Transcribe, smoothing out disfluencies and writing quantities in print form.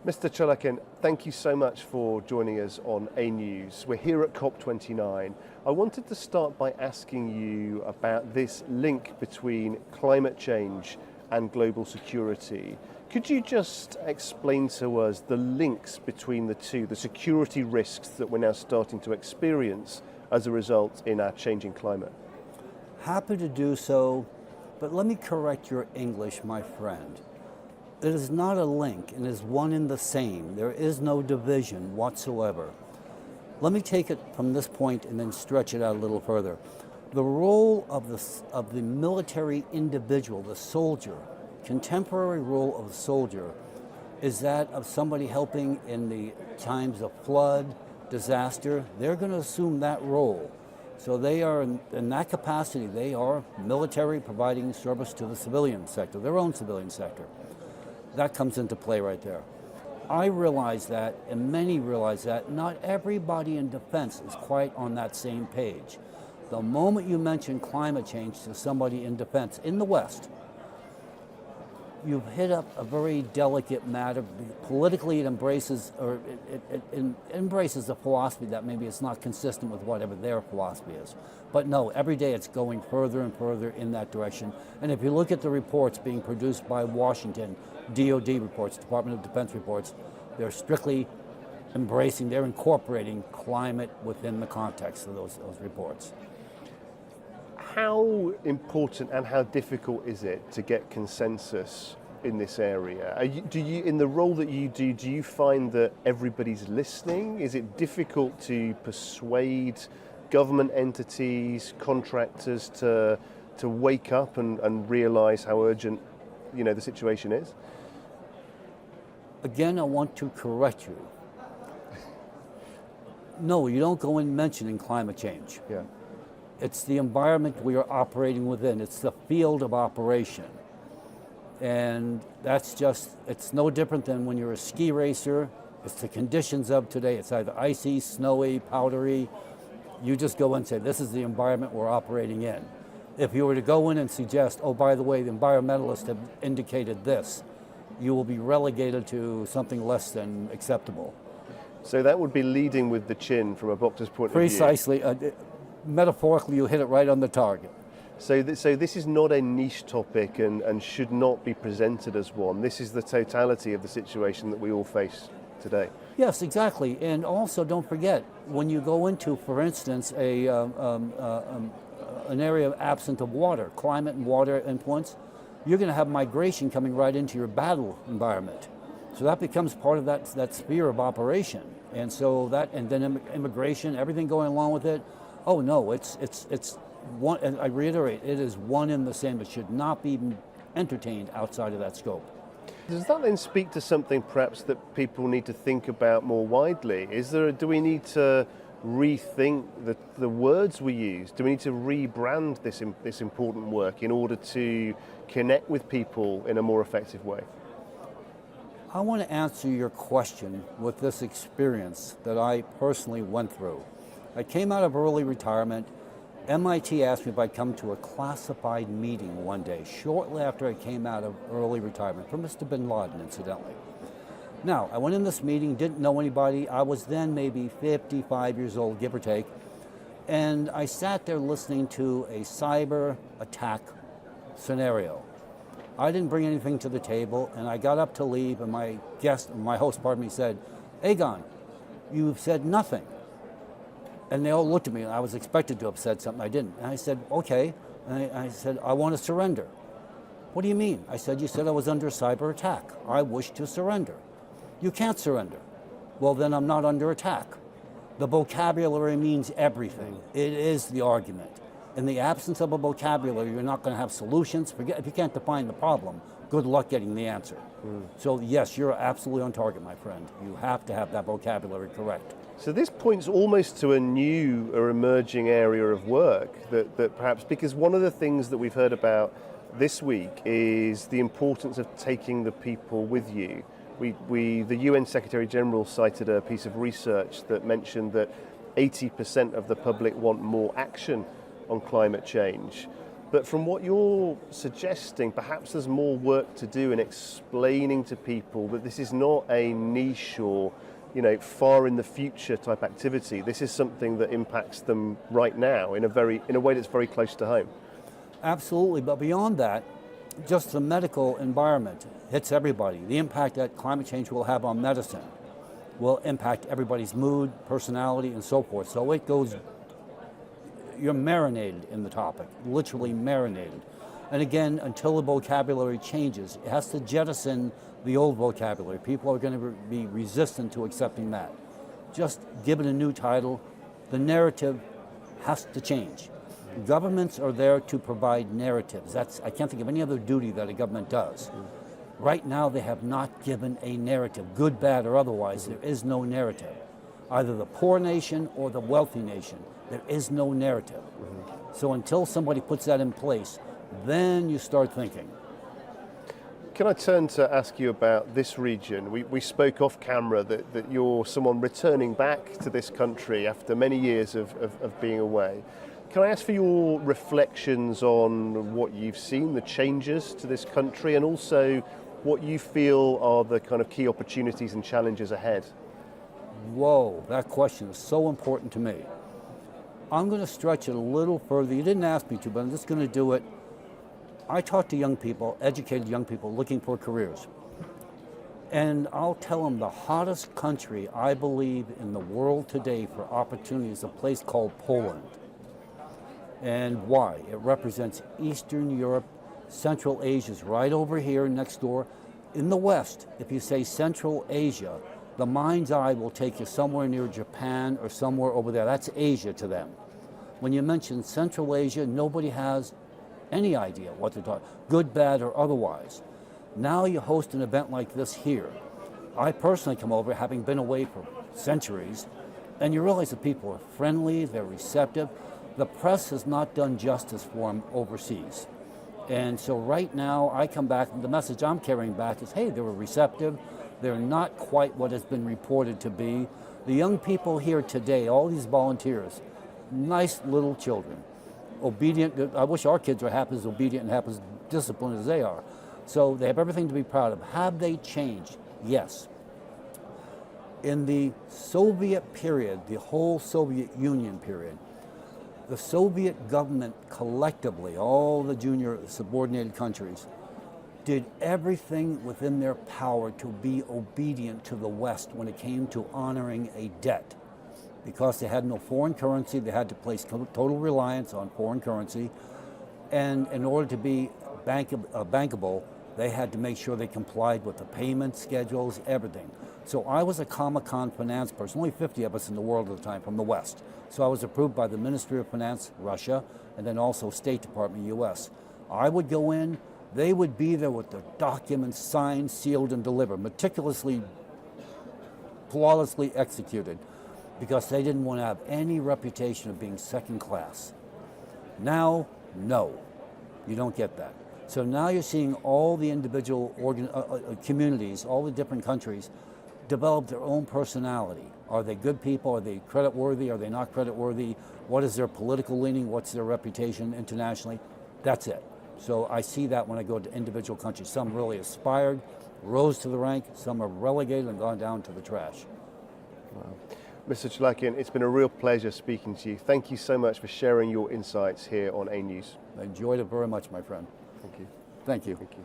Mr. Cholakian, thank you so much for joining us on A-Newz. We're here at COP29. I wanted to start by asking you about this link between climate change and global security. Could you just explain to us the links between the two, the security risks that we're now starting to experience as a result in our changing climate? Happy to do so, but let me correct your English, my friend. It is not a link, it is one and the same. There is no division whatsoever. Let me take it from this point and then stretch it out a little further. The role of the military individual, the soldier, contemporary role of the soldier, is that of somebody helping in the times of flood, disaster. They're going to assume that role. So they are, in that capacity, they are military providing service to the civilian sector, their own civilian sector. That comes into play right there. I realize that, and many realize that, not everybody in defense is quite on that same page. The moment you mention climate change to somebody in defense in the West, you've hit up a very delicate matter. Politically, it embraces, or it embraces the philosophy that maybe it's not consistent with whatever their philosophy is. But no, every day it's going further and further in that direction. And if you look at the reports being produced by Washington, DOD reports, Department of Defense reports, they're strictly embracing, they're incorporating climate within the context of those reports. How important and how difficult is it to get consensus in this area? In the role that you do you find that everybody's listening? Is it difficult to persuade government entities, contractors to wake up and realize how urgent, the situation is? Again, I want to correct you. No, you don't go in mentioning climate change. Yeah. It's the environment we are operating within. It's the field of operation. And that's just, it's no different than when you're a ski racer. It's the conditions of today. It's either icy, snowy, powdery. You just go and say, this is the environment we're operating in. If you were to go in and suggest, oh, by the way, the environmentalists have indicated this, you will be relegated to something less than acceptable. So that would be leading with the chin from a boxer's point of view. Precisely. Metaphorically, you hit it right on the target. So this is not a niche topic and should not be presented as one. This is the totality of the situation that we all face today. Yes, exactly. And also, don't forget, when you go into, for instance, an area absent of water, climate and water influence, you're going to have migration coming right into your battle environment. So that becomes part of that sphere of operation. And so that, and then immigration, everything going along with it. Oh no, it's one, and I reiterate, it is one and the same. It should not be entertained outside of that scope. Does that then speak to something perhaps that people need to think about more widely? Do we need to rethink the words we use? Do we need to rebrand this important work in order to connect with people in a more effective way? I want to answer your question with this experience that I personally went through. I came out of early retirement. MIT asked me if I'd come to a classified meeting one day, shortly after I came out of early retirement, for Mr. Bin Laden, incidentally. Now, I went in this meeting, didn't know anybody. I was then maybe 55 years old, give or take, and I sat there listening to a cyber attack scenario. I didn't bring anything to the table, and I got up to leave, and my host, said, "Egon, you've said nothing." And they all looked at me, and I was expected to have said something. I didn't. And I said, okay. And I said, I want to surrender. What do you mean? I said, you said I was under cyber attack. I wish to surrender. You can't surrender. Well, then I'm not under attack. The vocabulary means everything. It is the argument. In the absence of a vocabulary, you're not going to have solutions. If you can't define the problem, good luck getting the answer. So yes, you're absolutely on target, my friend. You have to have that vocabulary correct. So this points almost to a new or emerging area of work that perhaps, because one of the things that we've heard about this week is the importance of taking the people with you. The UN Secretary General cited a piece of research that mentioned that 80% of the public want more action on climate change. But from what you're suggesting, perhaps there's more work to do in explaining to people that this is not a niche or, far in the future type activity. This is something that impacts them right now in a way that's very close to home. Absolutely, but beyond that, just the medical environment hits everybody. The impact that climate change will have on medicine will impact everybody's mood, personality, and so forth. So it goes, you're marinated in the topic, literally marinated. And again, until the vocabulary changes, it has to jettison the old vocabulary. People are going to be resistant to accepting that. Just give it a new title. The narrative has to change. Governments are there to provide narratives. I can't think of any other duty that a government does. Right now, they have not given a narrative, good, bad, or otherwise. There is no narrative. Either the poor nation or the wealthy nation. There is no narrative. So until somebody puts that in place, then you start thinking. Can I turn to ask you about this region? We spoke off camera that you're someone returning back to this country after many years of being away. Can I ask for your reflections on what you've seen, the changes to this country, and also what you feel are the kind of key opportunities and challenges ahead? Whoa, that question is so important to me. I'm going to stretch it a little further. You didn't ask me to, but I'm just going to do it. I talk to young people, educated young people looking for careers. And I'll tell them the hottest country I believe in the world today for opportunity is a place called Poland. And why? It represents Eastern Europe. Central Asia is right over here next door. In the West, if you say Central Asia, the mind's eye will take you somewhere near Japan or somewhere over there. That's Asia to them. When you mention Central Asia, nobody has any idea what they're talking, good, bad, or otherwise. Now you host an event like this here. I personally come over, having been away for centuries, and you realize that people are friendly, they're receptive. The press has not done justice for them overseas. And so right now, I come back, and the message I'm carrying back is, hey, they were receptive. They're not quite what has been reported to be. The young people here today, all these volunteers, nice little children, obedient. I wish our kids were half as obedient and half as disciplined as they are. So they have everything to be proud of. Have they changed? Yes. In the Soviet period, the whole Soviet Union period, the Soviet government collectively, all the junior subordinated countries, did everything within their power to be obedient to the West when it came to honoring a debt. Because they had no foreign currency, they had to place total reliance on foreign currency. And in order to be bankable, they had to make sure they complied with the payment schedules, everything. So I was a Comic-Con finance person, only 50 of us in the world at the time from the West. So I was approved by the Ministry of Finance, Russia, and then also State Department, US. I would go in, they would be there with the documents signed, sealed, and delivered, meticulously, flawlessly executed, because they didn't want to have any reputation of being second class. Now, no, you don't get that. So now you're seeing all the individual communities, all the different countries, develop their own personality. Are they good people? Are they creditworthy? Are they not creditworthy? What is their political leaning? What's their reputation internationally? That's it. So I see that when I go to individual countries. Some really aspired, rose to the rank. Some are relegated and gone down to the trash. Wow. Mr. Cholakian, it's been a real pleasure speaking to you. Thank you so much for sharing your insights here on A-Newz. I enjoyed it very much, my friend. Thank you. Thank you. Thank you.